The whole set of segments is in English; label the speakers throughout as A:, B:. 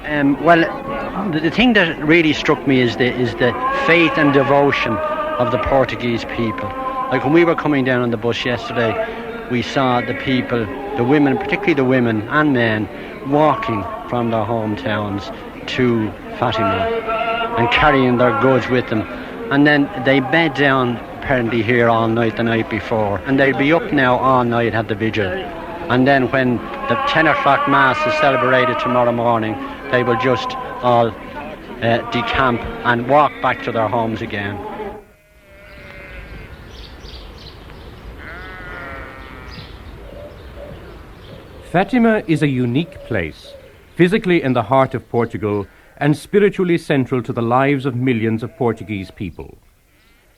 A: Well, the thing that really struck me is the faith and devotion of the Portuguese people. Like when we were coming down on the bus yesterday, we saw the people, the women, particularly the women and men, walking from their hometowns to Fatima and carrying their goods with them. And then they bed down apparently here all night the night before, and they'll be up now all night at the vigil. And then when the 10 o'clock mass is celebrated tomorrow morning, they will just all decamp and walk back to their homes again.
B: Fatima is a unique place, physically in the heart of Portugal and spiritually central to the lives of millions of Portuguese people.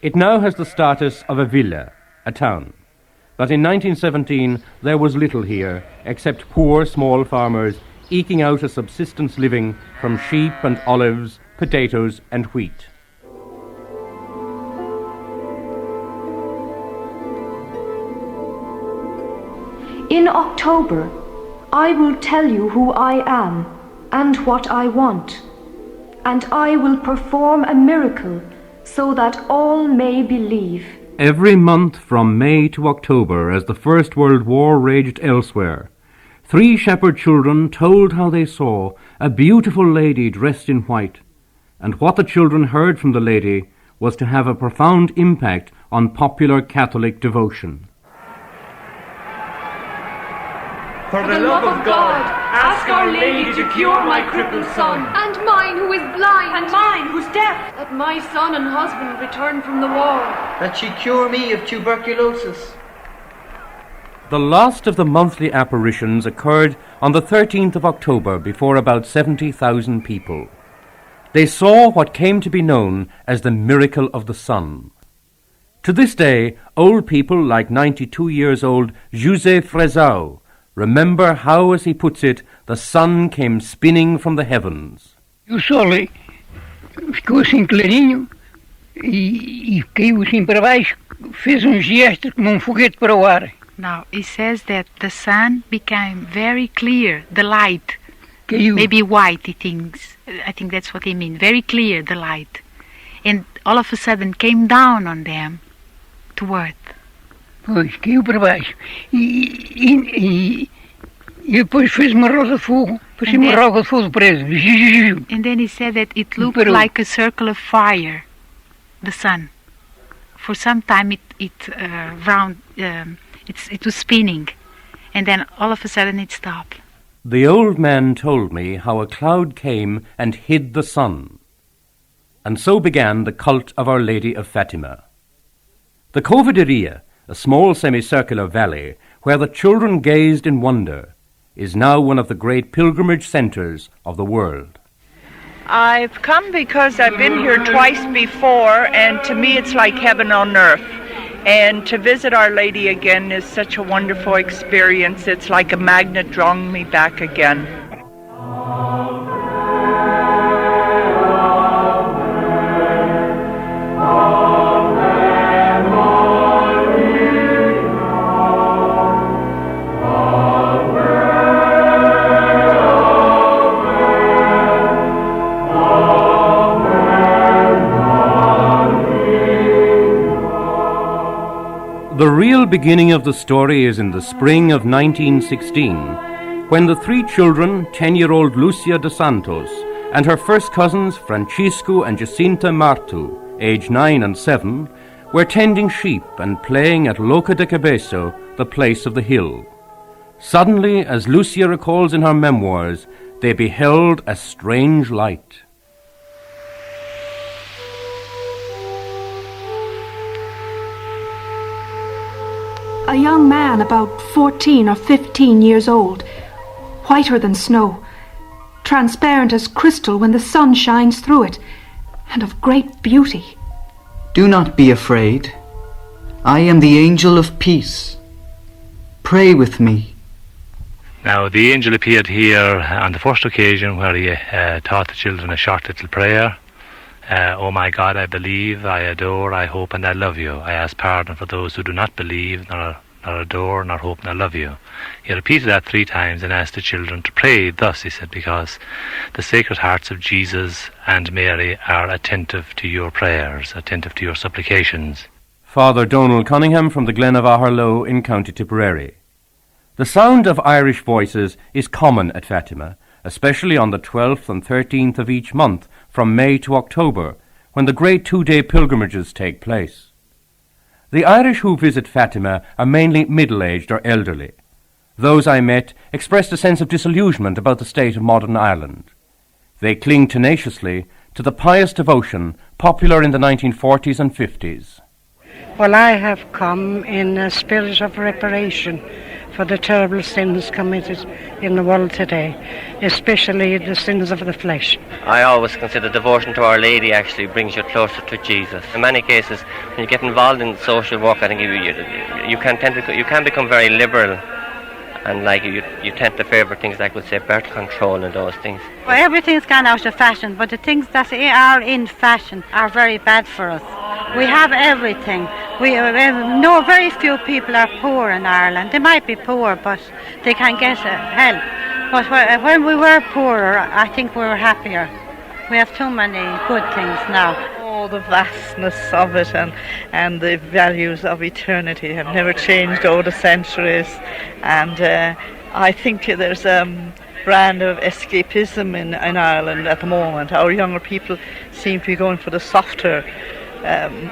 B: It now has the status of a villa, a town. But in 1917 there was little here except poor small farmers eking out a subsistence living from sheep and olives, potatoes and wheat.
C: In October, I will tell you who I am and what I want, and I will perform a miracle so that all may believe.
B: Every month from May to October, as the First World War raged elsewhere, 3 shepherd children told how they saw a beautiful lady dressed in white, and what the children heard from the lady was to have a profound impact on popular Catholic devotion.
D: For the love of God, ask Our Lady to cure my crippled son.
E: And mine who is blind.
D: And mine who's deaf.
E: That my son and husband return from the war.
F: That she cure me of tuberculosis.
B: The last of the monthly apparitions occurred on the 13th of October before about 70,000 people. They saw what came to be known as the miracle of the sun. To this day, old people like 92 years old José Fresau remember how, as he puts it, the sun came spinning from the heavens.
G: O sol ficou assim clarinho e caiu assim para baixo, fez gesto como foguete para o ar.
H: Now, he says that the sun became very clear, the light.
G: Caiu.
H: Maybe white, he thinks. I think that's what he means. Very clear, the light. And all of a sudden came down on them to earth.
G: Pois, caiu para baixo. E depois fez uma roda de fogo. Parecia uma roda de fogo presa.
H: And then he said that it looked like a circle of fire, the sun. For some time it was spinning. And then all of a sudden it stopped.
B: The old man told me how a cloud came and hid the sun. And so began the cult of Our Lady of Fatima. The Cova da Iria, a small semicircular valley where the children gazed in wonder, is now one of the great pilgrimage centres of the world.
I: I've come because I've been here twice before, and to me it's like heaven on earth. And to visit Our Lady again is such a wonderful experience. It's like a magnet drawing me back again.
B: The real beginning of the story is in the spring of 1916, when the 3 children, 10-year-old Lúcia Santos, and her first cousins Francisco and Jacinta Marto, aged 9 and 7, were tending sheep and playing at Loca de Cabeço, the place of the hill. Suddenly, as Lúcia recalls in her memoirs, they beheld a strange light.
C: A young man about 14 or 15 years old, whiter than snow, transparent as crystal when the sun shines through it, and of great beauty.
F: Do not be afraid. I am the angel of peace. Pray with me.
J: Now, the angel appeared here on the first occasion where he taught the children a short little prayer. Oh my God, I believe, I adore, I hope, and I love you. I ask pardon for those who do not believe nor nor adore, nor hope, nor love you. He repeated that 3 times and asked the children to pray thus, he said, because the Sacred Hearts of Jesus and Mary are attentive to your prayers, attentive to your supplications.
B: Father Donald Cunningham from the Glen of Aherlow in County Tipperary. The sound of Irish voices is common at Fatima, especially on the 12th and 13th of each month from May to October, when the great 2-day pilgrimages take place. The Irish who visit Fatima are mainly middle-aged or elderly. Those I met expressed a sense of disillusionment about the state of modern Ireland. They cling tenaciously to the pious devotion popular in the 1940s and 50s.
K: Well, I have come in a spirit of reparation for the terrible sins committed in the world today, especially the sins of the flesh.
L: I always consider devotion to Our Lady actually brings you closer to Jesus. In many cases, when you get involved in social work, I think you can become very liberal, and like you tend to favour things like, we'll say, birth control and those things.
M: Well, everything's gone out of fashion, but the things that are in fashion are very bad for us. We have everything. We know very few people are poor in Ireland. They might be poor, but they can get help. But when we were poorer, I think we were happier. We have too many good things now.
N: Oh, the vastness of it and the values of eternity have never changed over the centuries. And I think there's a brand of escapism in Ireland at the moment. Our younger people seem to be going for the softer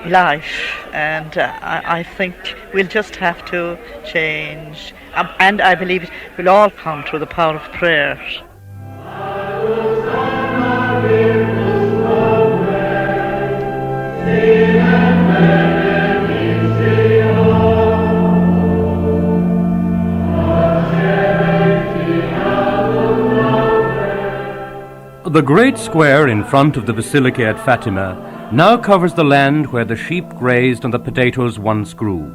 N: life, and I think we'll just have to change, and I believe it will all come through the power of prayer.
B: The great square in front of the Basilica at Fatima now covers the land where the sheep grazed and the potatoes once grew.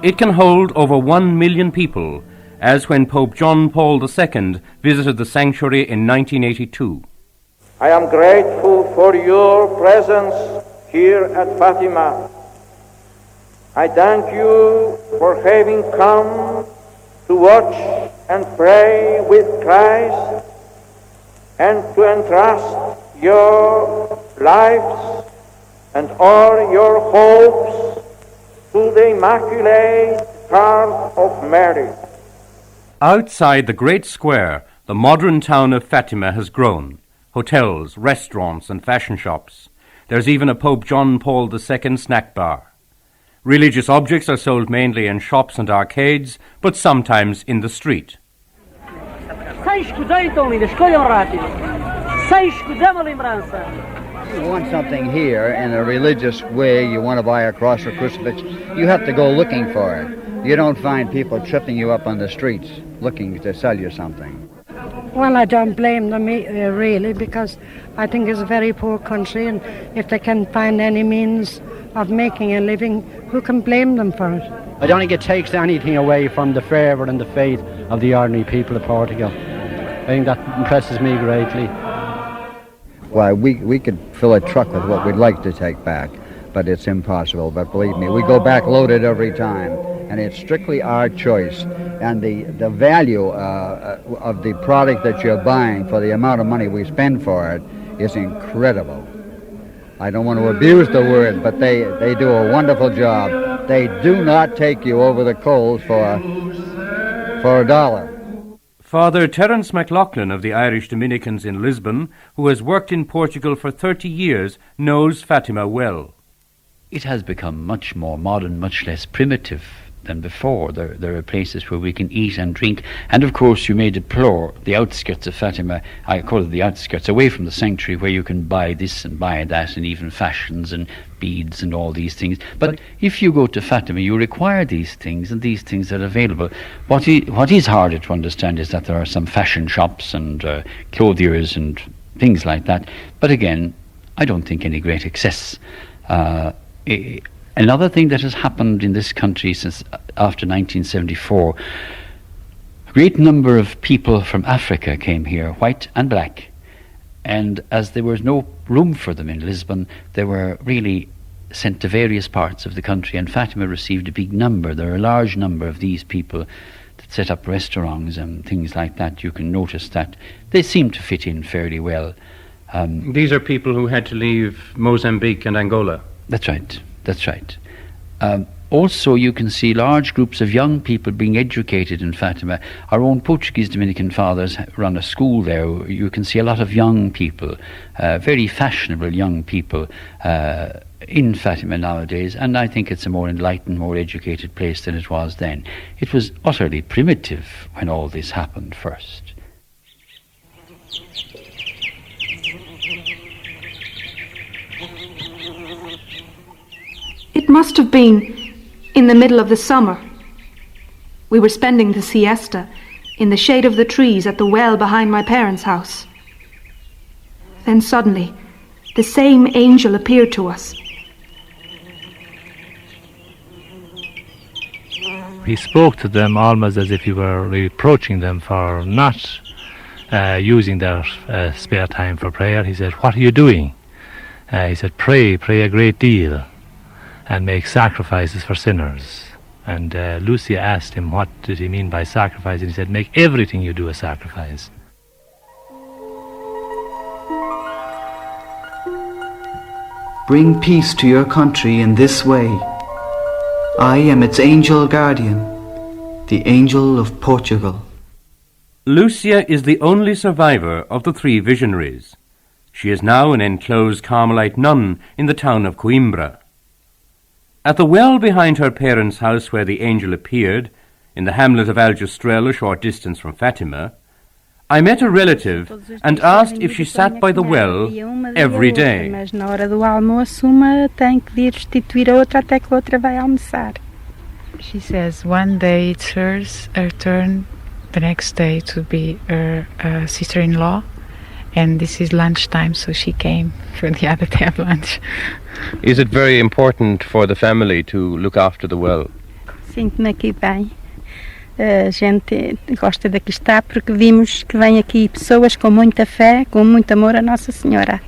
B: It can hold over 1 million people, as when Pope John Paul II visited the sanctuary in 1982.
O: I am grateful for your presence here at Fatima. I thank you for having come to watch and pray with Christ and to entrust your lives and all your hopes to the Immaculate Heart of Mary.
B: Outside the great square, the modern town of Fatima has grown. Hotels, restaurants and fashion shops. There's even a Pope John Paul II snack bar. Religious objects are sold mainly in shops and arcades, but sometimes in the street.
P: You want something here in a religious way, you want to buy a cross or crucifix, you have to go looking for it. You don't find people tripping you up on the streets looking to sell you something.
K: Well, I don't blame them really, because I think it's a very poor country, and if they can find any means of making a living, who can blame them for it?
A: I don't think it takes anything away from the fervour and the faith of the ordinary people of Portugal. I think that impresses me greatly.
P: Why, we could fill a truck with what we'd like to take back, but it's impossible. But believe me, we go back loaded every time, and it's strictly our choice. And the value of the product that you're buying for the amount of money we spend for it is incredible. I don't want to abuse the word, but they do a wonderful job. They do not take you over the coals for $1.
B: Father Terence MacLachlan of the Irish Dominicans in Lisbon, who has worked in Portugal for 30 years, knows Fatima well.
Q: It has become much more modern, much less primitive than before. There are places where we can eat and drink, and of course you may deplore the outskirts of Fatima. I call it the outskirts, away from the sanctuary, where you can buy this and buy that, and even fashions and beads and all these things. But if you go to Fatima, you require these things, and these things are available. What is harder to understand is that there are some fashion shops and clothiers and things like that. But again, I don't think any great excess. Another thing that has happened in this country since after 1974, a great number of people from Africa came here, white and black, and as there was no room for them in Lisbon, they were really sent to various parts of the country, and Fatima received a big number. There are a large number of these people that set up restaurants and things like that. You can notice that they seem to fit in fairly well.
B: These are people who had to leave Mozambique and Angola.
Q: That's right, that's right. Also, you can see large groups of young people being educated in Fatima. Our own Portuguese Dominican fathers run a school there. You can see a lot of young people, very fashionable young people in Fatima nowadays, and I think it's a more enlightened, more educated place than it was then. It was utterly primitive when all this happened first.
C: It must have been in the middle of the summer. We were spending the siesta in the shade of the trees at the well behind my parents' house. Then suddenly, the same angel appeared to us.
J: He spoke to them almost as if he were reproaching them for not using their spare time for prayer. He said, "What are you doing?" He said, pray a great deal and make sacrifices for sinners. And Lucia asked him what did he mean by sacrifice, and he said, make everything you do a sacrifice.
F: Bring peace to your country in this way. I am its angel guardian, the angel of Portugal.
B: Lucia is the only survivor of the three visionaries. She is now an enclosed Carmelite nun in the town of Coimbra. At the well behind her parents' house where the angel appeared, in the hamlet of Aljustrel, a short distance from Fatima, I met a relative and asked if she sat by the well every day.
R: Mas na hora do almoço uma tem que vir restituir a outra até que a outra vai almoçar.
H: She says one day it's hers, her turn, the next day it will be her sister-in-law, and this is lunchtime, so she came for the other day of lunch.
B: Is it very important for the family to look after the well?
R: Sinto-me aqui bem. A gente gosta daqui estar porque vimos que vem aqui pessoas com muita fé, com muito amor a Nossa Senhora.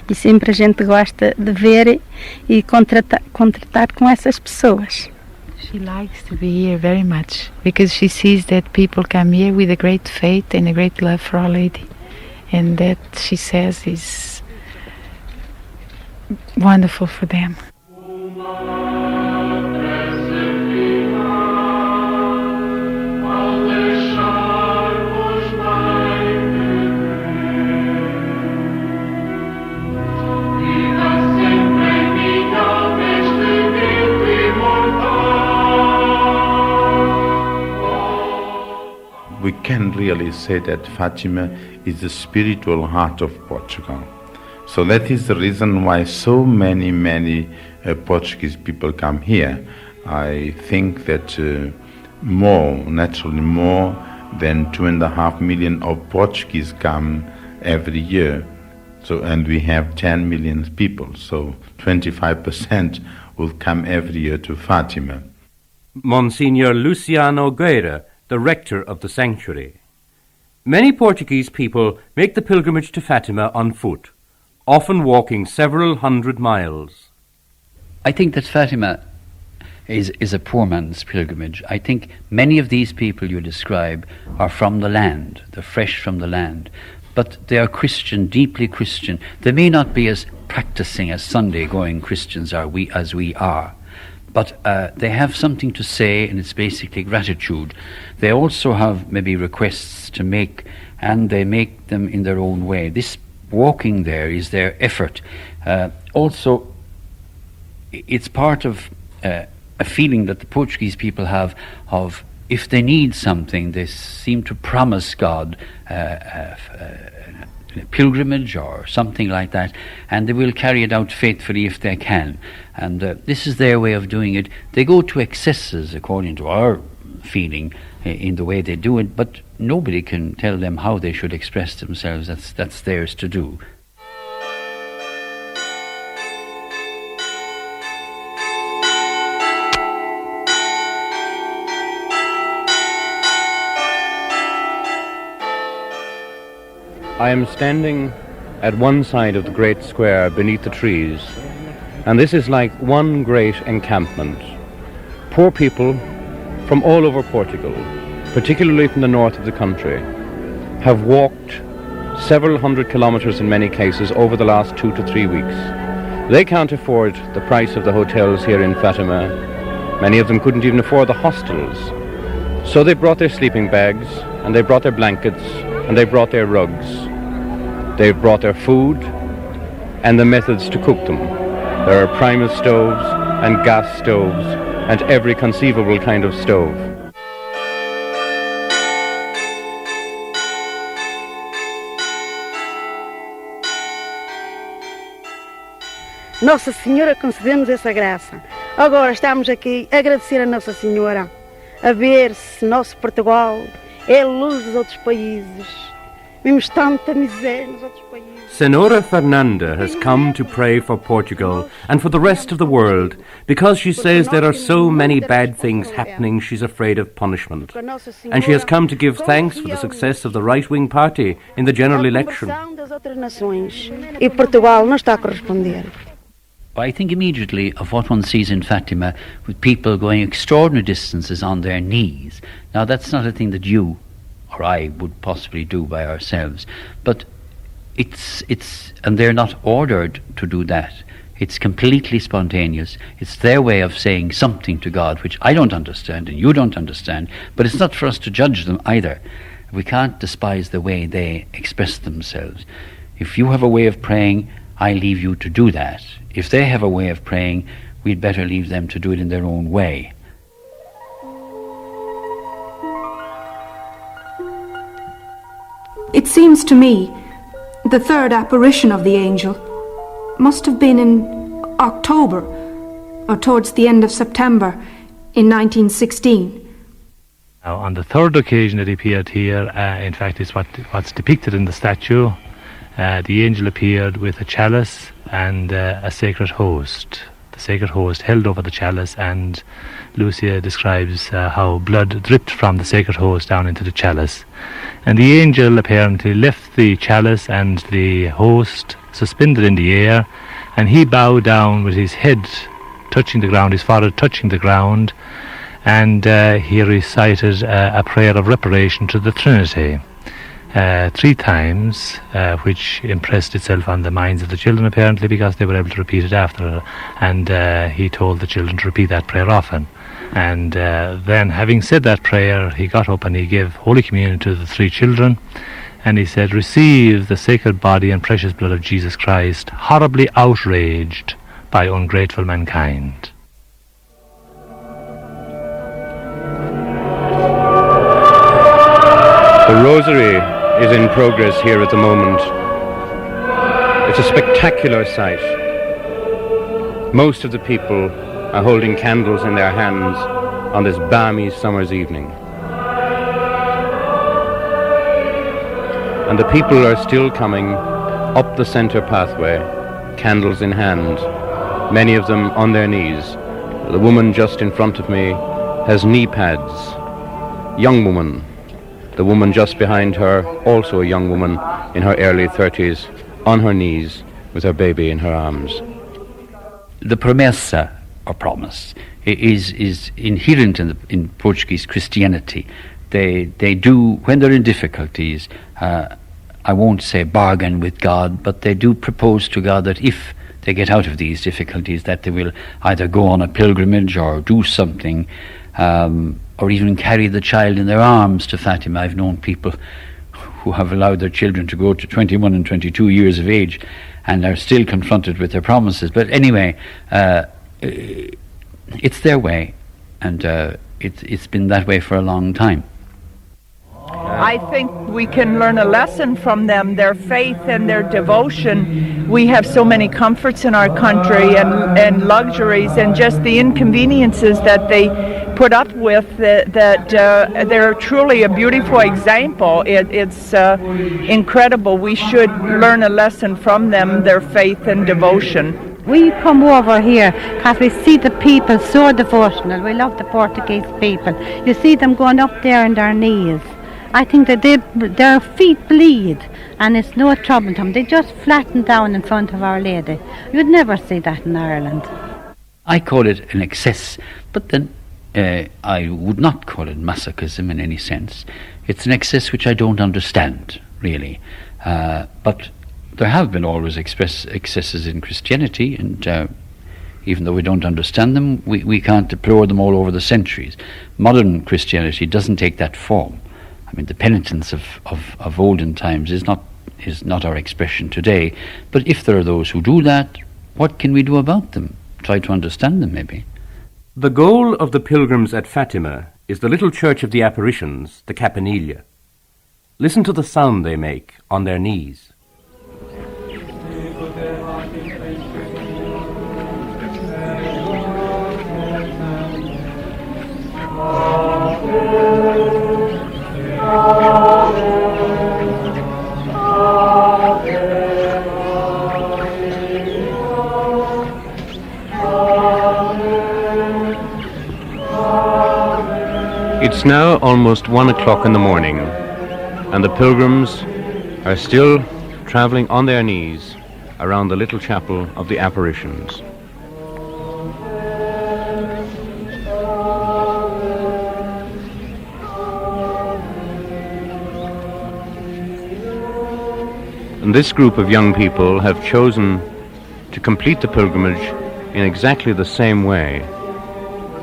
R: E sempre a gente gosta de ver e contratar com essas pessoas.
H: She likes to be here very much because she sees that people come here with a great faith and a great love for Our Lady. And that, she says, is wonderful for them.
S: We can really say that Fatima is the spiritual heart of Portugal. So that is the reason why so many Portuguese people come here. I think that naturally more than 2.5 million of Portuguese come every year. So, and we have 10 million people, so 25% will come every year to Fatima.
B: Monsignor Luciano Guerra, the rector of the sanctuary. Many Portuguese people make the pilgrimage to Fatima on foot, often walking several hundred miles.
Q: I think that Fatima is a poor man's pilgrimage. I think many of these people you describe are from the land, they're fresh from the land, but they are Christian, deeply Christian. They may not be as practicing as Sunday-going Christians as we are, but they have something to say, and it's basically gratitude. They also have maybe requests to make, and they make them in their own way. This walking there is their effort. Also, it's part of a feeling that the Portuguese people have of if they need something, they seem to promise God a pilgrimage or something like that, and they will carry it out faithfully if they can. And this is their way of doing it. They go to excesses, according to our feeling, in the way they do it, but nobody can tell them how they should express themselves. That's theirs to do.
B: I am standing at one side of the great square beneath the trees, And this is like one great encampment. Poor people from all over Portugal, particularly from the north of the country, have walked several hundred kilometers in many cases over the last 2 to 3 weeks. They can't afford the price of the hotels here in Fatima. Many of them couldn't even afford the hostels. So they brought their sleeping bags, and they brought their blankets, and they brought their rugs. They brought their food and the methods to cook them. There are primus stoves and gas stoves and every conceivable kind of stove.
K: Nossa Senhora concedeu-nos essa graça. Agora estamos aqui a agradecer a Nossa Senhora, a ver se nosso Portugal é a luz dos outros países. Vimos tanta miséria nos outros países.
B: Senhora Fernanda has come to pray for Portugal and for the rest of the world because she says there are so many bad things happening she's afraid of punishment. And she has come to give thanks for the success of the right-wing party in the general election.
K: Das outras nações. E Portugal não está a corresponder.
Q: I think immediately of what one sees in Fatima with people going extraordinary distances on their knees. Now that's not a thing that you or I would possibly do by ourselves, but and they're not ordered to do that. It's completely spontaneous. It's their way of saying something to God, which I don't understand and you don't understand, but it's not for us to judge them either. We can't despise the way they express themselves. If you have a way of praying, I leave you to do that. If they have a way of praying, we'd better leave them to do it in their own way.
C: It seems to me the third apparition of the angel must have been in October or towards the end of September in 1916.
J: Now, on the third occasion that he appeared here, in fact, is what's depicted in the statue. The angel appeared with a chalice and a sacred host. The sacred host held over the chalice, and Lucia describes how blood dripped from the sacred host down into the chalice. And the angel apparently left the chalice and the host suspended in the air, and he bowed down with his head touching the ground, his forehead touching the ground, and he recited a prayer of reparation to the Trinity. 3 times, which impressed itself on the minds of the children apparently because they were able to repeat it after, and he told the children to repeat that prayer often. And then, having said that prayer, he got up and he gave Holy Communion to the 3 children, and he said, "Receive the sacred body and precious blood of Jesus Christ, horribly outraged by ungrateful mankind."
B: The rosary is in progress here at the moment. It's a spectacular sight. Most of the people are holding candles in their hands on this balmy summer's evening. And the people are still coming up the center pathway, candles in hand, many of them on their knees. The woman just in front of me has knee pads. Young woman. The woman just behind her, also a young woman in her early 30s, on her knees with her baby in her arms.
Q: The promessa, or promise, is inherent in Portuguese Christianity. They do, when they're in difficulties, I won't say bargain with God, but they do propose to God that if they get out of these difficulties, that they will either go on a pilgrimage or do something, or even carry the child in their arms to Fatima. I've known people who have allowed their children to go to 21 and 22 years of age and are still confronted with their promises. But anyway, it's their way, and it's been that way for a long time.
I: I think we can learn a lesson from them, their faith and their devotion. We have so many comforts in our country and luxuries and just the inconveniences that they put up with, that they're truly a beautiful example. It's incredible. We should learn a lesson from them, their faith and devotion.
M: We come over here because we see the people so devotional. We love the Portuguese people. You see them going up there on their knees I think that their feet bleed and it's no trouble to them. They just flatten down in front of Our Lady. You'd never see that in Ireland.
Q: I call it an excess, but then I would not call it masochism in any sense. It's an excess which I don't understand, really. But there have been always excesses in Christianity, and even though we don't understand them, we can't deplore them all over the centuries. Modern Christianity doesn't take that form. I mean, the penitence of olden times is not our expression today. But if there are those who do that, what can we do about them? Try to understand them, maybe.
B: The goal of the pilgrims at Fatima is the little church of the apparitions, the Campanile. Listen to the sound they make on their knees. It's now almost 1 o'clock in the morning, and the pilgrims are still travelling on their knees around the little chapel of the apparitions. And this group of young people have chosen to complete the pilgrimage in exactly the same way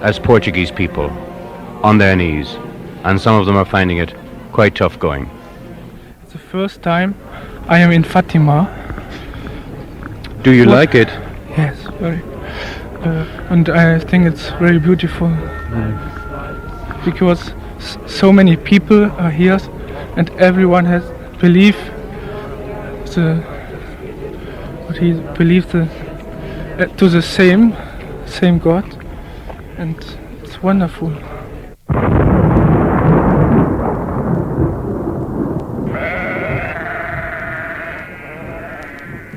B: as Portuguese people, on their knees, and some of them are finding it quite tough going.
T: It's the first time I am in Fatima.
B: Do you like it?
T: Yes, very. And I think it's very beautiful because so many people are here, and everyone has belief. What he believes to the same God, and it's wonderful.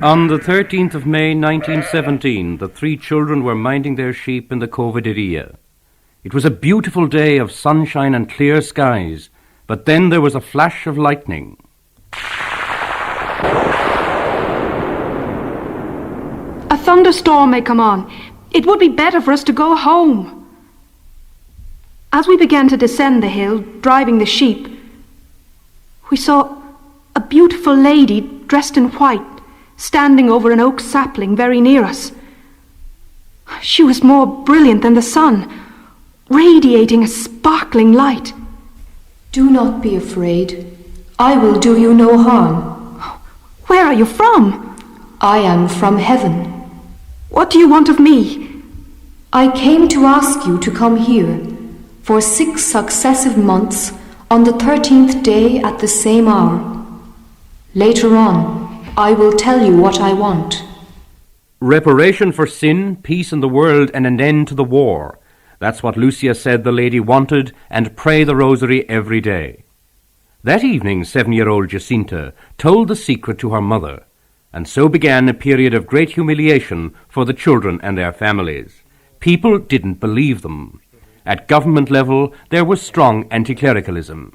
B: On the 13th of May 1917, the 3 children were minding their sheep in the Cova da Iria. It was a beautiful day of sunshine and clear skies, but then there was a flash of lightning.
C: A thunderstorm may come on. It would be better for us to go home. As we began to descend the hill, driving the sheep, we saw a beautiful lady dressed in white, standing over an oak sapling very near us. She was more brilliant than the sun, radiating a sparkling light.
U: Do not be afraid. I will do you no harm.
C: Where are you from?
U: I am from heaven.
C: What do you want of me?
U: I came to ask you to come here for 6 successive months on the 13th day at the same hour. Later on, I will tell you what I want.
B: Reparation for sin, peace in the world, and an end to the war. That's what Lucia said the lady wanted, and pray the rosary every day. That evening, 7-year-old Jacinta told the secret to her mother, and so began a period of great humiliation for the children and their families. People didn't believe them. At government level, there was strong anti-clericalism.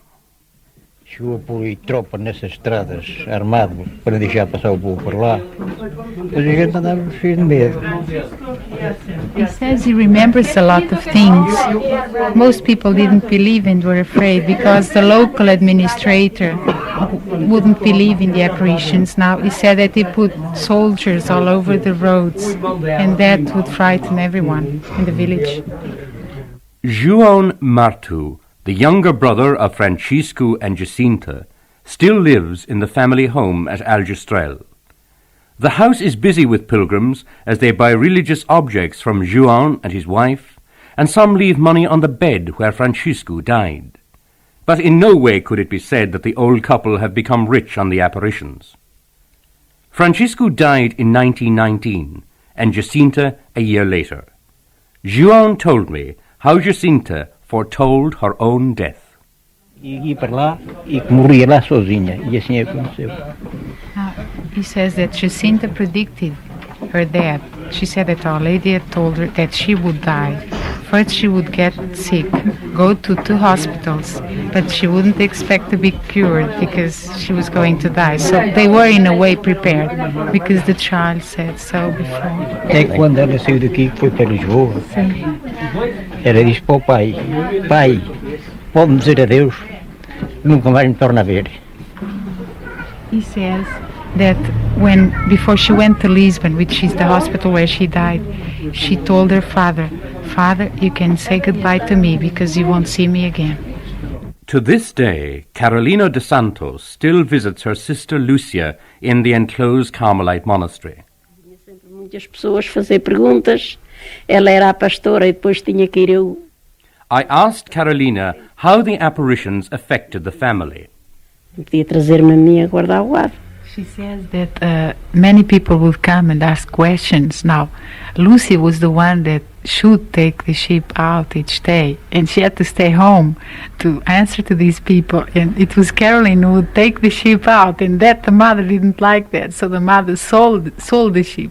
V: Chegou por aí tropa nessas estradas, armado, para deixar passar o povo por lá. Mas a gente andava cheio de medo.
H: He says he remembers a lot of things. Most people didn't believe and were afraid because the local administrator wouldn't believe in the apparitions. Now he said that he put soldiers all over the roads, and that would frighten everyone in the village.
B: João Marto, the younger brother of Francisco and Jacinta, still lives in the family home at Aljustrel. The house is busy with pilgrims as they buy religious objects from João and his wife, and some leave money on the bed where Francisco died. But in no way could it be said that the old couple have become rich on the apparitions. Francisco died in 1919, and Jacinta a year later. João told me how Jacinta foretold her own death.
V: Ia para lá e que morria lá sozinha, e assim aconteceu.
H: He says that Jacinta predicted her death. She said that Our Lady had told her that she would die first she would get sick, go to 2 hospitals, but she wouldn't expect to be cured because she was going to die. So they were in a way prepared because the child said so before.
V: Até quando ela saiu daqui, que foi para Lisboa, ela disse para o pai, pai, pode-me dizer adeus, nunca mais me torna a ver.
H: He says that before she went to Lisbon, which is the hospital where she died, she told her father, "Father, you can say goodbye to me because you won't see me again."
B: To this day, Carolina de Santos still visits her sister Lúcia in the enclosed Carmelite monastery.
K: Muitas pessoas fazer perguntas. Ela era a pastora e depois tinha que ir eu.
B: I asked Carolina how the apparitions affected the family.
K: Podia trazer-me a mim a guardar o lado.
H: She says that many people would come and ask questions. Now, Lucy was the one that should take the sheep out each day, and she had to stay home to answer to these people. And it was Caroline who would take the sheep out, and that the mother didn't like that, so the mother sold the sheep,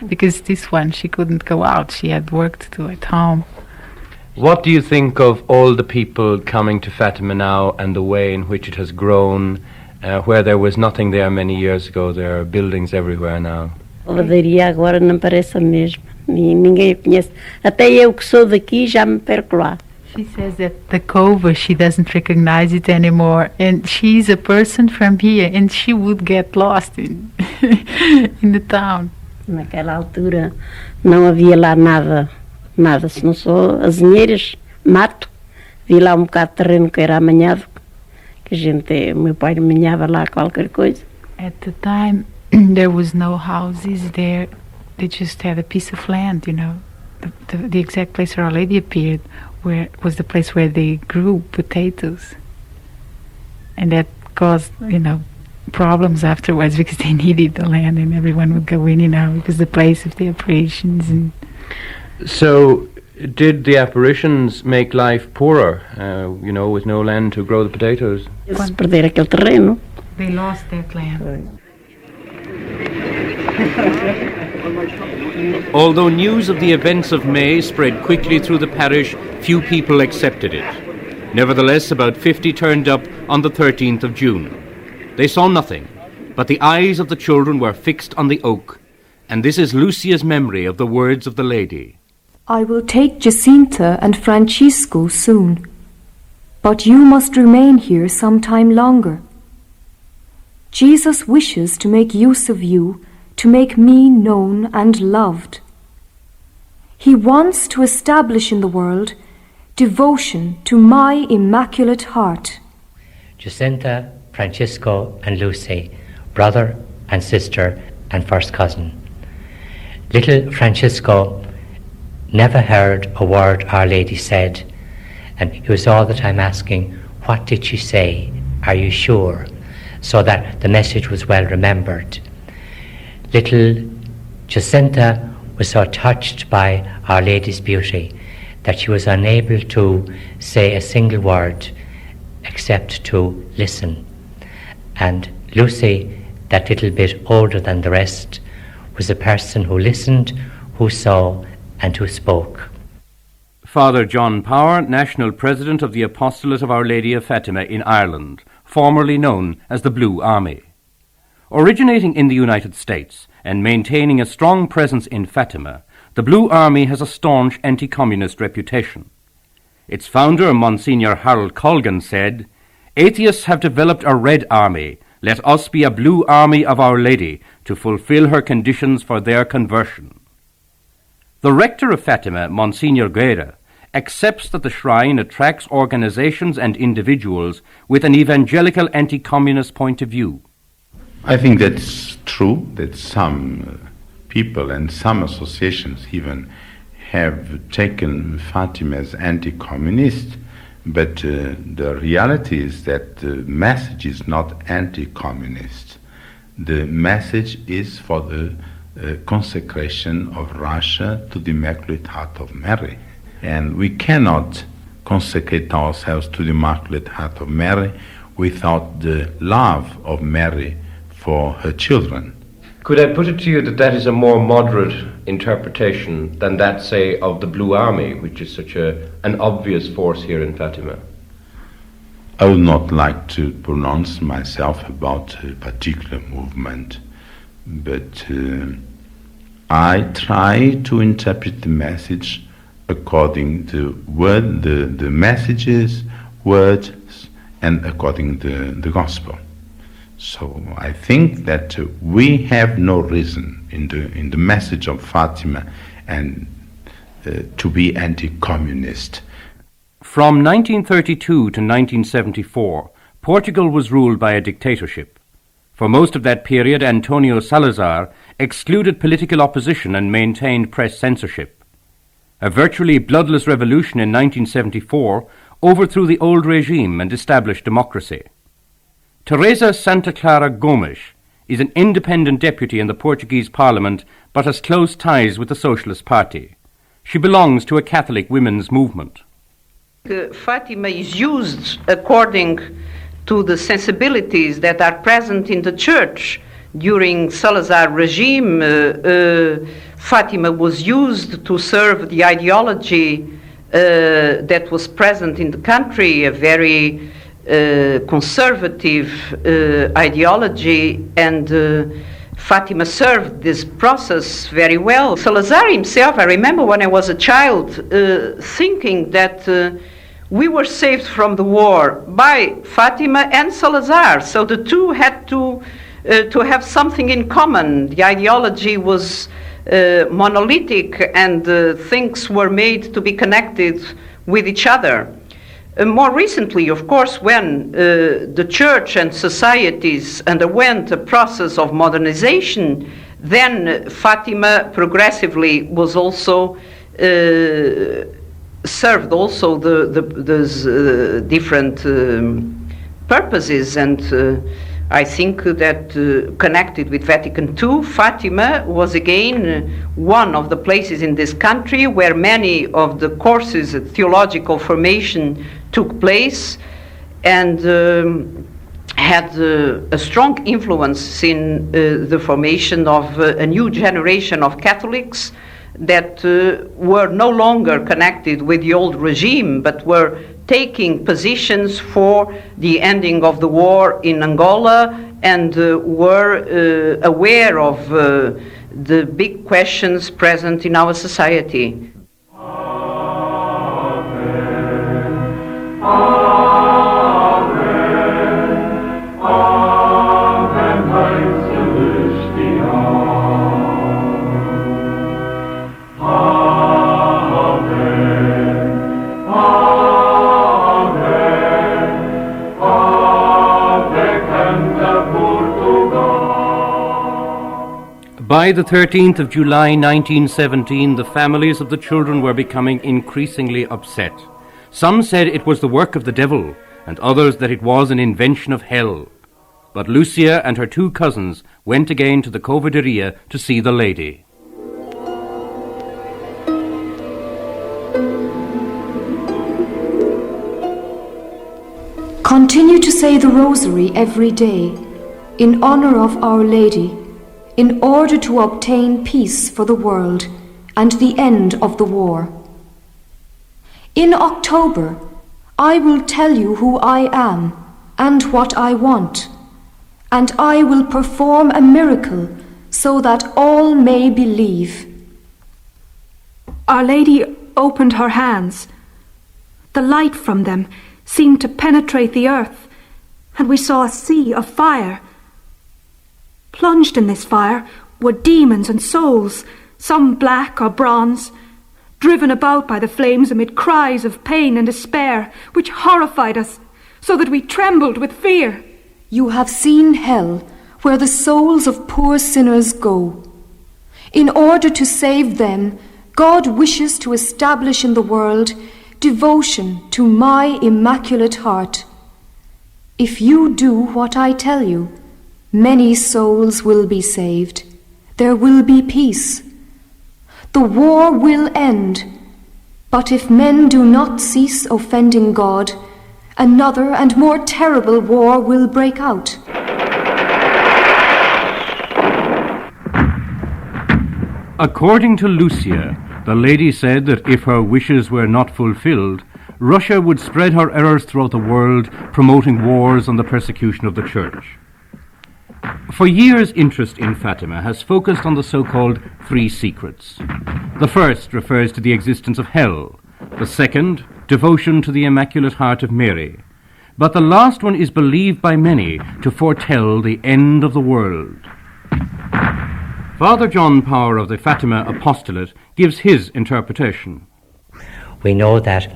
H: because this one she couldn't go out. She had work to do at home.
B: What do you think of all the people coming to Fatima now and the way in which it has grown? Where there was nothing there many years ago, there are buildings everywhere now.
K: Cova da Iria agora não parece a mesma. Ninguém a conhece. Até eu que sou daqui já me perco lá.
H: She says that the Cova, she doesn't recognize it anymore, and she's a person from here, and she would get lost in the town.
K: Naquela altura não havia lá nada, se não só azinheiras, mato. Vi lá bocado de terreno que era amanhado, que meu pai amanhava lá qualquer coisa.
H: At the time, there was no houses there. They just had a piece of land, The exact place where Our Lady appeared was the place where they grew potatoes. And that caused, problems afterwards because they needed the land and everyone would go in, it was the place of the apparitions. And
B: so, did the apparitions make life poorer, with no land to grow the potatoes?
K: Se perder aquele terreno.
H: They lost that land.
B: Although news of the events of May spread quickly through the parish, few people accepted it. Nevertheless, about 50 turned up on the 13th of June. They saw nothing, but the eyes of the children were fixed on the oak, and this is Lucia's memory of the words of the lady.
U: I will take Jacinta and Francisco soon, but you must remain here some time longer. Jesus wishes to make use of you, to make me known and loved. He wants to establish in the world devotion to my Immaculate Heart.
D: Jacinta, Francisco and Lucy, brother and sister and first cousin. Little Francisco never heard a word Our Lady said, and he was all the time asking, what did she say? Are you sure? So that the message was well remembered. Little Jacinta was so touched by Our Lady's beauty that she was unable to say a single word except to listen. And Lucy, that little bit older than the rest, was a person who listened, who saw, and who spoke.
B: Father John Power, National President of the Apostolate of Our Lady of Fatima in Ireland, formerly known as the Blue Army. Originating in the United States and maintaining a strong presence in Fatima, the Blue Army has a staunch anti-communist reputation. Its founder, Monsignor Harold Colgan, said, "Atheists have developed a Red Army. Let us be a Blue Army of Our Lady to fulfill her conditions for their conversion." The rector of Fatima, Monsignor Guerra, accepts that the shrine attracts organizations and individuals with an evangelical anti-communist point of view.
S: I think that's true, that some people and some associations even have taken Fatima as anti-communist, but the reality is that the message is not anti-communist. The message is for the consecration of Russia to the Immaculate Heart of Mary. And we cannot consecrate ourselves to the Immaculate Heart of Mary without the love of Mary for her children.
B: Could I put it to you that that is a more moderate interpretation than that, say, of the Blue Army, which is such an obvious force here in Fatima?
S: I would not like to pronounce myself about a particular movement, but I try to interpret the message according to the messages, words, and according to the gospel. So I think that we have no reason in the message of Fatima and to be anti-communist.
B: From 1932 to 1974, Portugal was ruled by a dictatorship. For most of that period, Antonio Salazar excluded political opposition and maintained press censorship. A virtually bloodless revolution in 1974 overthrew the old regime and established democracy. Teresa Santa Clara Gomes is an independent deputy in the Portuguese Parliament but has close ties with the Socialist Party. She belongs to a Catholic women's movement.
E: Fatima is used according to the sensibilities that are present in the church. During Salazar regime, Fatima was used to serve the ideology that was present in the country, a very conservative ideology, and Fatima served this process very well. Salazar himself, I remember when I was a child, thinking that we were saved from the war by Fatima and Salazar, so the two had to have something in common. The ideology was monolithic, and things were made to be connected with each other. More recently, of course, when the church and societies underwent a process of modernization, then Fatima progressively was also served also those different purposes, and I think that connected with Vatican II, Fatima was again one of the places in this country where many of the courses of theological formation took place, and had a strong influence in the formation of a new generation of Catholics that were no longer connected with the old regime, but were taking positions for the ending of the war in Angola, and were aware of the big questions present in our society.
B: By the 13th of July 1917, the families of the children were becoming increasingly upset. Some said it was the work of the devil, and others that it was an invention of hell. But Lúcia and her two cousins went again to the Cova da Iria to see the lady.
U: Continue to say the Rosary every day in honor of Our Lady, in order to obtain peace for the world and the end of the war. In October, I will tell you who I am and what I want, and I will perform a miracle so that all may believe.
G: Our Lady opened her hands. The light from them seemed to penetrate the earth, and we saw a sea of fire. Plunged in this fire were demons and souls, some black or bronze, driven about by the flames amid cries of pain and despair, which horrified us, so that we trembled with fear.
U: You have seen hell, where the souls of poor sinners go. In order to save them, God wishes to establish in the world devotion to my Immaculate Heart. If you do what I tell you, many souls will be saved. There will be peace. The war will end. But if men do not cease offending God, another and more terrible war will break out.
B: According to Lucia, the lady said that if her wishes were not fulfilled, Russia would spread her errors throughout the world, promoting wars and the persecution of the church. For years, interest in Fatima has focused on the so-called three secrets. The first refers to the existence of hell, the second, devotion to the Immaculate Heart of Mary, but the last one is believed by many to foretell the end of the world. Father John Power of the Fatima Apostolate gives his interpretation.
D: We know that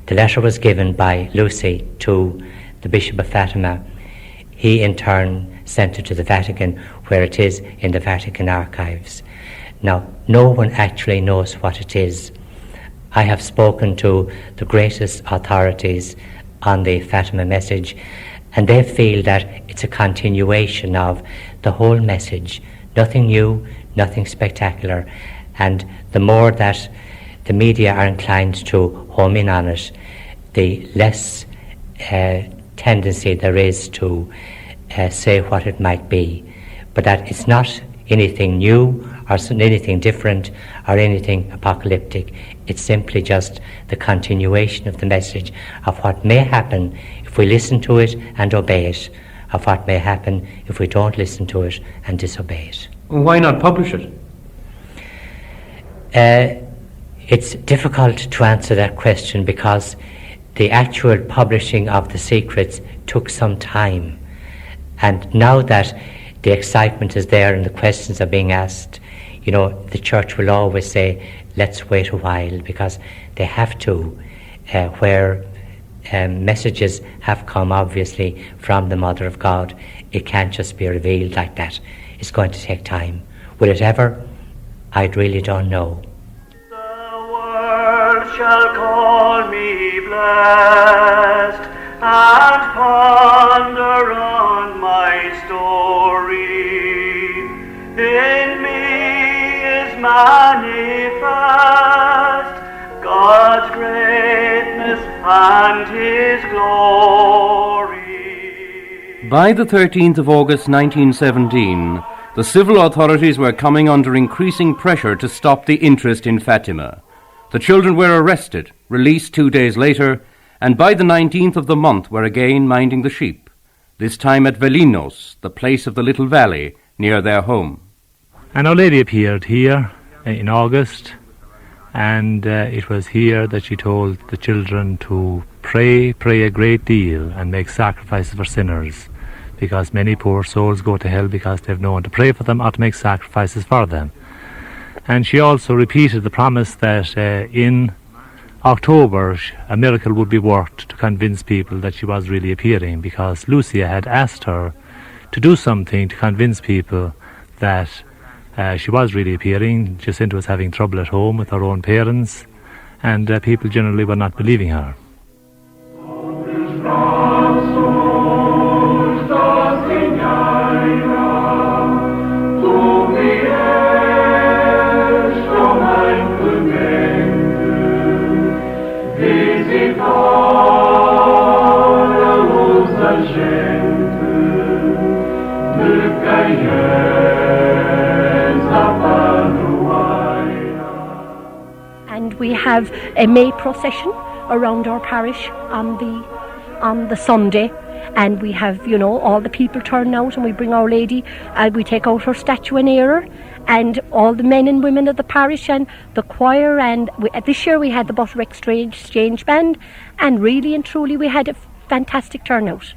D: the letter was given by Lucy to the Bishop of Fatima. He in turn sent it to the Vatican, where it is in the Vatican archives. Now, no one actually knows what it is. I have spoken to the greatest authorities on the Fatima message, and they feel that it's a continuation of the whole message. Nothing new, nothing spectacular, and the more that the media are inclined to home in on it, the less tendency there is to say what it might be. But that it's not anything new or anything different or anything apocalyptic. It's simply just the continuation of the message of what may happen if we listen to it and obey it, of what may happen if we don't listen to it and disobey it.
B: Why not publish it?
D: It's difficult to answer that question because the actual publishing of the secrets took some time. And now that the excitement is there and the questions are being asked, you know, the church will always say, let's wait a while, because they have to, where messages have come obviously from the Mother of God. It can't just be revealed like that. It's going to take time. Will it ever? I really don't know.
L: The world shall call me blessed and ponder on my story. In me is manifest God's greatness and His glory.
B: By the 13th of August 1917, the civil authorities were coming under increasing pressure to stop the interest in Fatima. The children were arrested, released 2 days later, and by the 19th of the month were again minding the sheep, this time at Velinos, the place of the little valley near their home.
J: And Our Lady appeared here in August, and it was here that she told the children to pray a great deal and make sacrifices for sinners, because many poor souls go to hell because they have no one to pray for them or to make sacrifices for them. And she also repeated the promise that in October a miracle would be worked to convince people that she was really appearing, because Lucia had asked her to do something to convince people that she was really appearing. Jacinta was having trouble at home with her own parents, and people generally were not believing her.
N: And we have a May procession around our parish on the Sunday, and we have, you know, all the people turn out, and we bring Our Lady, and we take out her statue in error, and all the men and women of the parish and the choir, and this year we had the Butter Exchange Band, and really and truly we had a fantastic turnout.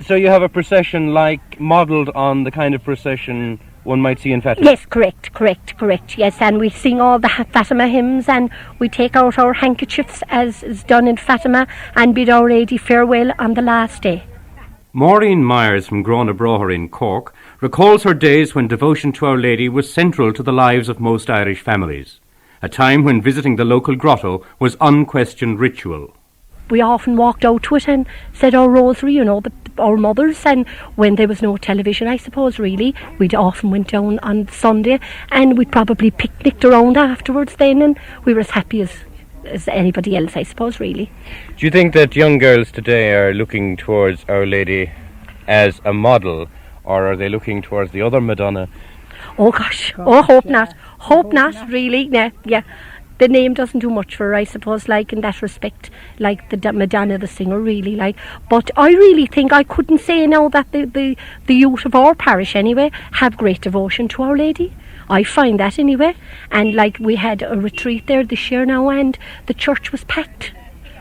B: So you have a procession like modelled on the kind of procession one might see in Fatima?
N: Yes, correct, yes, and we sing all the Fatima hymns, and we take out our handkerchiefs as is done in Fatima, and bid Our Lady farewell on the last day.
B: Maureen Myers from Grona Broher in Cork recalls her days when devotion to Our Lady was central to the lives of most Irish families, a time when visiting the local grotto was unquestioned ritual.
N: We often walked out to it and said our rosary, you know, our mothers, and when there was no television, I suppose, really, we'd often went down on Sunday, and we'd probably picnicked around afterwards then, and we were as happy as anybody else, I suppose, really.
B: Do you think that young girls today are looking towards Our Lady as a model, or are they looking towards the other Madonna?
N: Oh gosh, oh, hope not. Hope not, really. Yeah. The name doesn't do much for her, I suppose, like, in that respect, like the Madonna the singer, really, like. But I really think I couldn't say now that the youth of our parish, anyway, have great devotion to Our Lady. I find that, anyway. And, like, we had a retreat there this year now, and the church was packed.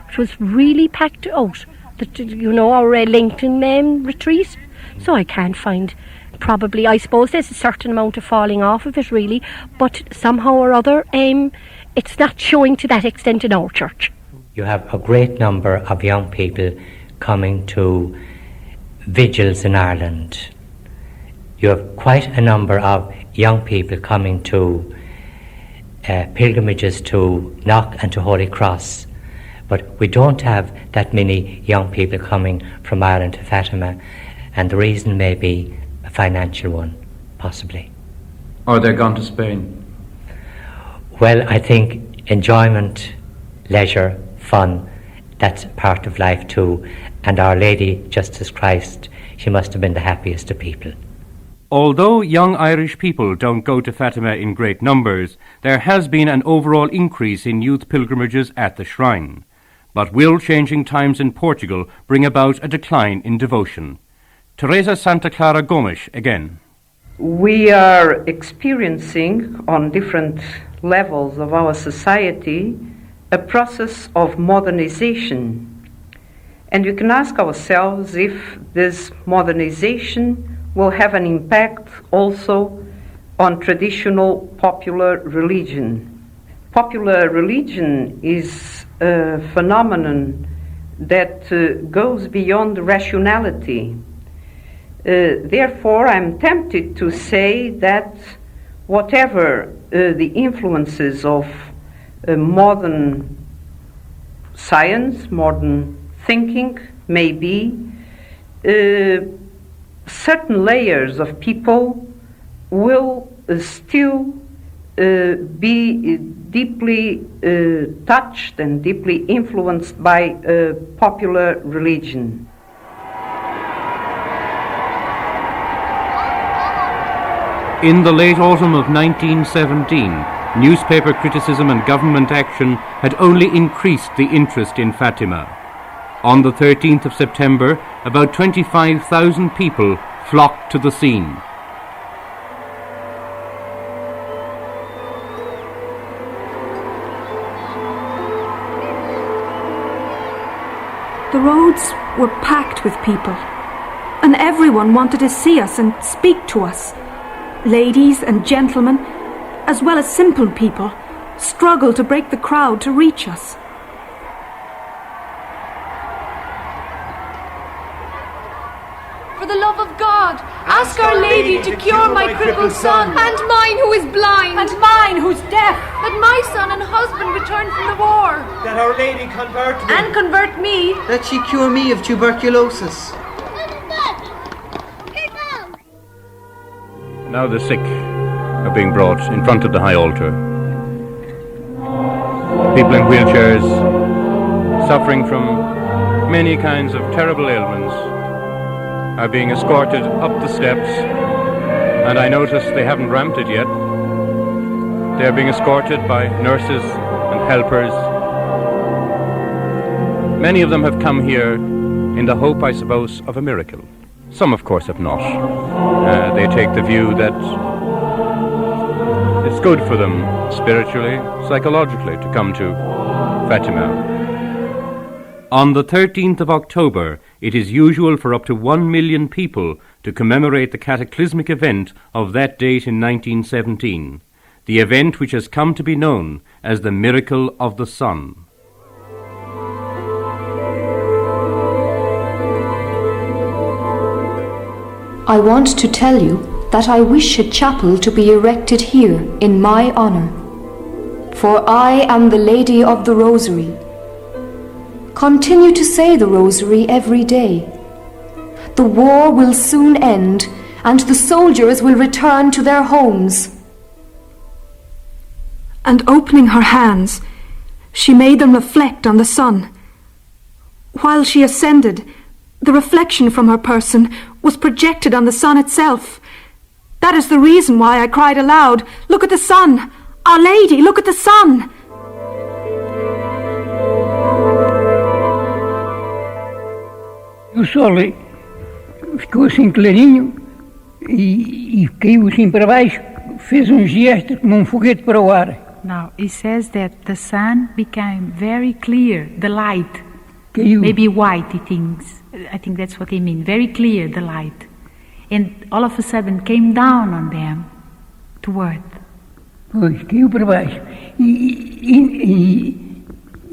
N: It was really packed out. Our Lincoln retreat. So I can't find... Probably, I suppose there's a certain amount of falling off of it, really, but somehow or other, it's not showing to that extent in our church.
D: You have a great number of young people coming to vigils in Ireland. You have quite a number of young people coming to pilgrimages to Knock and to Holy Cross, but we don't have that many young people coming from Ireland to Fatima, and the reason may be a financial one, possibly.
B: Or they're gone to Spain?
D: Well, I think enjoyment, leisure, fun, that's part of life too. And Our Lady, just as Christ, she must have been the happiest of people.
B: Although young Irish people don't go to Fatima in great numbers, there has been an overall increase in youth pilgrimages at the shrine. But will changing times in Portugal bring about a decline in devotion? Teresa Santa Clara Gomes again.
E: We are experiencing, on different levels of our society, a process of modernization. And we can ask ourselves if this modernization will have an impact also on traditional popular religion. Popular religion is a phenomenon that goes beyond rationality. Therefore, I'm tempted to say that whatever the influences of modern science, modern thinking may be, certain layers of people will still be deeply touched and deeply influenced by popular religion.
B: In the late autumn of 1917, newspaper criticism and government action had only increased the interest in Fatima. On the 13th of September, about 25,000 people flocked to the scene.
G: The roads were packed with people, and everyone wanted to see us and speak to us. Ladies and gentlemen, as well as simple people, struggled to break the crowd to reach us.
A: For the love of God, ask Our Lady to cure my crippled son, and mine who is blind, and mine who's deaf, that my son and husband return from the war,
O: that Our Lady convert me,
A: and convert me,
O: that she cure me of tuberculosis.
B: Now the sick are being brought in front of the high altar. People in wheelchairs, suffering from many kinds of terrible ailments, are being escorted up the steps, and I notice they haven't ramped it yet. They are being escorted by nurses and helpers. Many of them have come here in the hope, I suppose, of a miracle. Some, of course, have not. They take the view that it's good for them spiritually, psychologically, to come to Fatima. On the 13th of October, it is usual for up to 1 million people to commemorate the cataclysmic event of that date in 1917, the event which has come to be known as the Miracle of the Sun.
U: I want to tell you that I wish a chapel to be erected here in my honor, for I am the Lady of the Rosary. Continue to say the Rosary every day. The war will soon end, and the soldiers will return to their homes.
G: And opening her hands, she made them reflect on the sun. While she ascended, the reflection from her person was projected on the sun itself. That is the reason why I cried aloud, "Look at the sun! Our Lady, look at the sun!"
V: O sol ficou assim clarinho e caiu assim para baixo, fez gesto como foguete para o ar.
H: Now, it says that the sun became very clear, the light.
V: Caiu.
H: Maybe white, he thinks. I think that's what he means. Very clear, the light. And all of a sudden came down on them, to earth.
V: Pois, caiu para baixo. E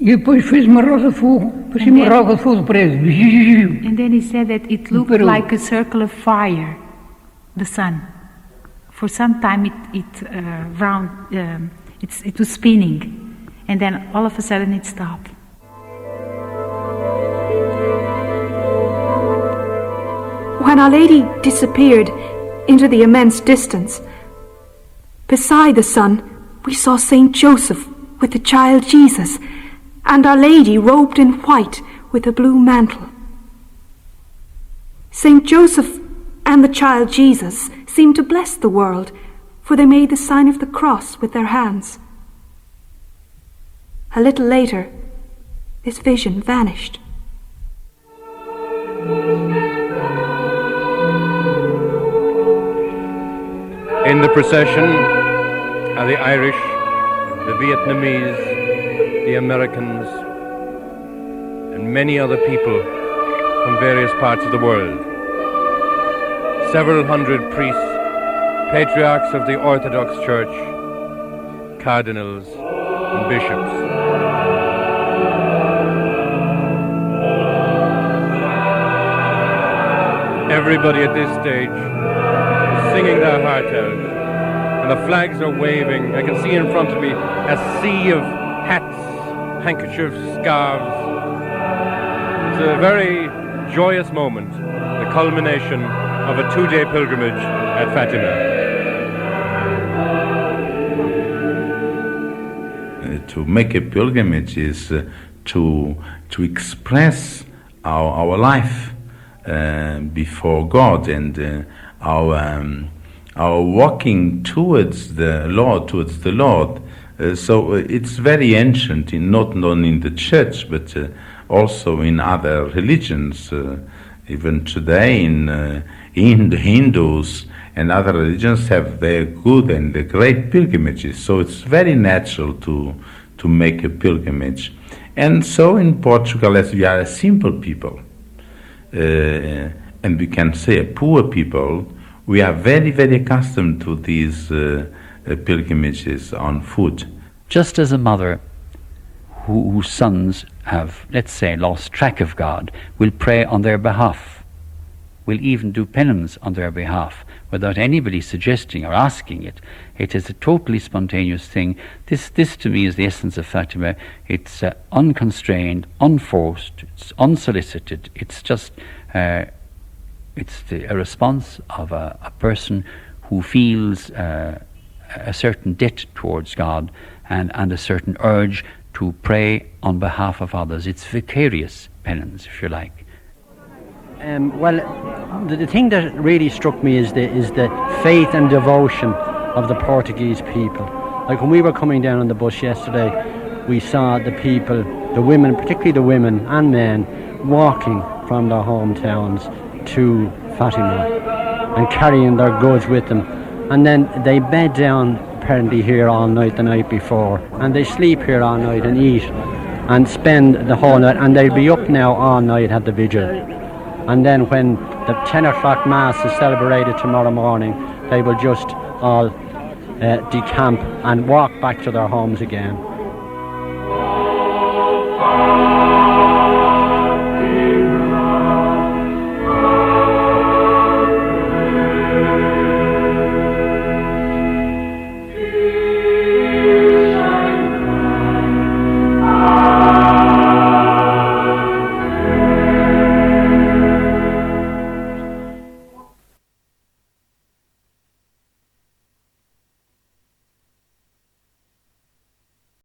V: depois fez uma roda de fogo. Parecia uma roda de fogo presa.
H: And then he said that it looked like a circle of fire, the sun. For some time it was spinning, and then all of a sudden it stopped.
G: When Our Lady disappeared into the immense distance, beside the sun we saw Saint Joseph with the child Jesus, and Our Lady robed in white with a blue mantle. Saint Joseph and the child Jesus seemed to bless the world, for they made the sign of the cross with their hands. A little later, this vision vanished.
B: In the procession are the Irish, the Vietnamese, the Americans, and many other people from various parts of the world. Several hundred priests, patriarchs of the Orthodox Church, cardinals, and bishops. Everybody at this stage is singing their heart out, and the flags are waving. I can see in front of me a sea of hats, handkerchiefs, scarves. It's a very joyous moment, the culmination of a 2-day pilgrimage at Fatima.
S: To make a pilgrimage is to express our life before God, and our walking towards the Lord. So it's very ancient, not only in the church, but also in other religions. Even today, in the Hindus and other religions have their good and the great pilgrimages. So it's very natural to make a pilgrimage. And so in Portugal, as we are a simple people, and we can say a poor people, we are very, very accustomed to these pilgrimages on foot.
Q: Just as a mother whose sons have, let's say, lost track of God, will pray on their behalf, will even do penance on their behalf, without anybody suggesting or asking it. It is a totally spontaneous thing. This to me is the essence of Fatima. It's unconstrained, unforced, it's unsolicited. It's just a response of a person who feels a certain debt towards God and a certain urge to pray on behalf of others. It's vicarious penance, if you like.
V: Well, the thing that really struck me is the faith and devotion of the Portuguese people. Like when we were coming down on the bus yesterday, we saw the people, the women, particularly the women and men, walking from their hometowns to Fatima and carrying their goods with them. And then they bed down apparently here all night the night before, and they sleep here all night and eat and spend the whole night, and they'll be up now all night at the vigil. And then when the 10 o'clock mass is celebrated tomorrow morning, they will just all decamp and walk back to their homes again.